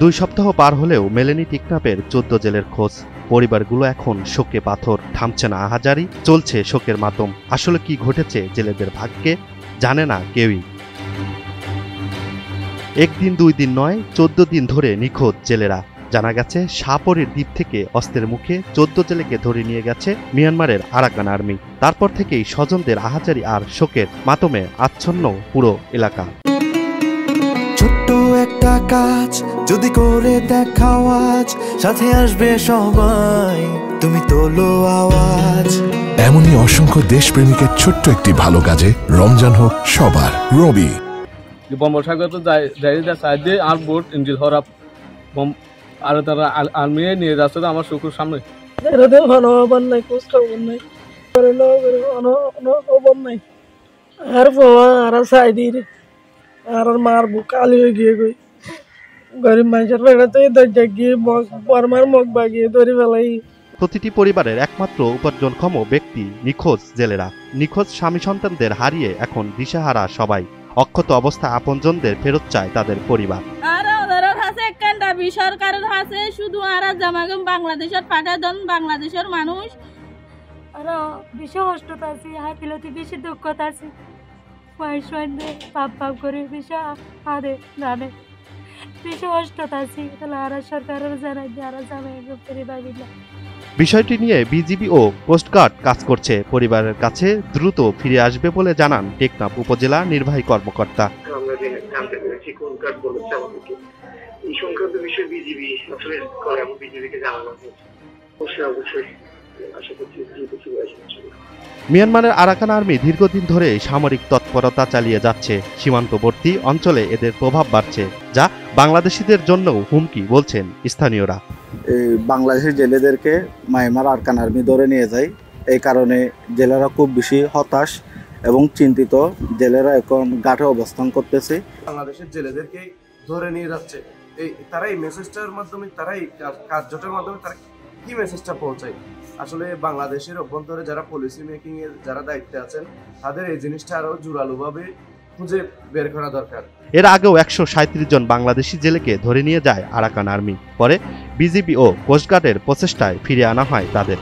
দুই সপ্তাহ পার হলেও মেলেনি টেকনাফের 14 জেলের খোঁজ। পরিবারগুলো এখন শোকে পাথর, থামছে না আহাজারি, চলছে শোকের মাতম। আসলে কি ঘটেছে জেলেদের ভাগ্যে জানে না কেউই। একদিন দুই দিন নয়, 14 দিন ধরে নিখোঁজ জেলেরা। জানা গেছে শাহপরীর দ্বীপ থেকে অস্ত্রের মুখে 14 জেলেকে ধরে নিয়ে গেছে মিয়ানমারের আরাকান আর্মি। তারপর থেকেই স্বজনদের আহাজারি আর শোকের মাতমে আচ্ছন্ন পুরো এলাকা। ছোট্ট একটা কাজ যদি করে দেখাও আজ, সাথে আসবে সবাই, তুমি তোলো আওয়াজ। এমনই অসংখ্য দেশপ্রেমিকের ছোট্ট একটি ভালো কাজে রমজান হোক সবার। রবি বঙ্গোপসাগর তো যাই আর বোট ইঞ্জিল হরাপ আর তারা আর্মি নিয়ে যাচ্ছে তো আমার চোখের সামনে। নাই খোঁজ খবর নাই নাই আর বাবা আর সাইডি আর মারবো কালি হয়ে গিয়ে গই গরিব মানুষের বেড়াতে দরজা গিয়ে বর্মার মুখ বাগিয়ে ধরে ফেলাই। প্রতিটি পরিবারের একমাত্র উপার্জনক্ষম ব্যক্তি নিখোঁজ জেলেরা। নিখোঁজ স্বামী সন্তানদের হারিয়ে এখন দিশেহারা সবাই। অক্ষত অবস্থায় আপনজনদের ফেরত চায় তাদের পরিবার। সরকারের হাতে শুধু আর জামাগম বাংলাদেশের পাঠাদন বাংলাদেশের মানুষ আর বেশি কষ্টতা আছে, হাই ফিলতে বেশি দুঃখতা আছে। পাপ পাপ করে বেশি হারে জানে বেশি কষ্টতা আছে। তাহলে আর সরকারের জানাই দিয়ে আর জামাগম পরিবার। বিষয়টি নিয়ে বিজিবি ও কোস্টগার্ড কাজ করছে। পরিবারের কাছে দ্রুত ফিরে আসবে বলে জানান টেকনাফ উপজেলা নির্বাহী কর্মকর্তা। এই সংক্রান্ত বিষয়ে বিজিবি আসলে বিজিবিকে জানানো হয়েছে। অবশ্যই আশা করছি দ্রুত ফিরে আসবে। মিয়ানমারের আরাকান আর্মি দীর্ঘদিন ধরে সামরিক তৎপরতা চালিয়ে যাচ্ছে। সীমান্তবর্তী অঞ্চলে এদের প্রভাব বাড়ছে, যা বাংলাদেশিদের জন্যও হুমকি বলছেন স্থানীয়রা। বাংলাদেশের জেলেদেরকে মিয়ানমার আরাকান আর্মি ধরে নিয়ে যায়। এই কারণে জেলেরা খুব বেশি হতাশ এবং চিন্তিত। জেলেরা এখন ঘাটে অবস্থান করতেছে। বাংলাদেশের জেলেদেরকে ধরে নিয়ে যাচ্ছে। তারা এই মেসেজটার মাধ্যমে, তারা এই কার্যটার মাধ্যমে তারা কি মেসেজটা পৌঁছায়? আসলে বাংলাদেশের অভ্যন্তরে যারা পলিসি মেকিং এর যারা দায়িত্বে আছেন, তাদের এই জিনিসটা আরো জোরালোভাবে খুঁজে বের করা দরকার। এর আগেও 137 জন বাংলাদেশি জেলেকে ধরে নিয়ে যায় আরাকান আর্মি। পরে বিজিবি ও কোস্টগার্ডের প্রচেষ্টায় ফিরিয়ে আনা হয় তাদের।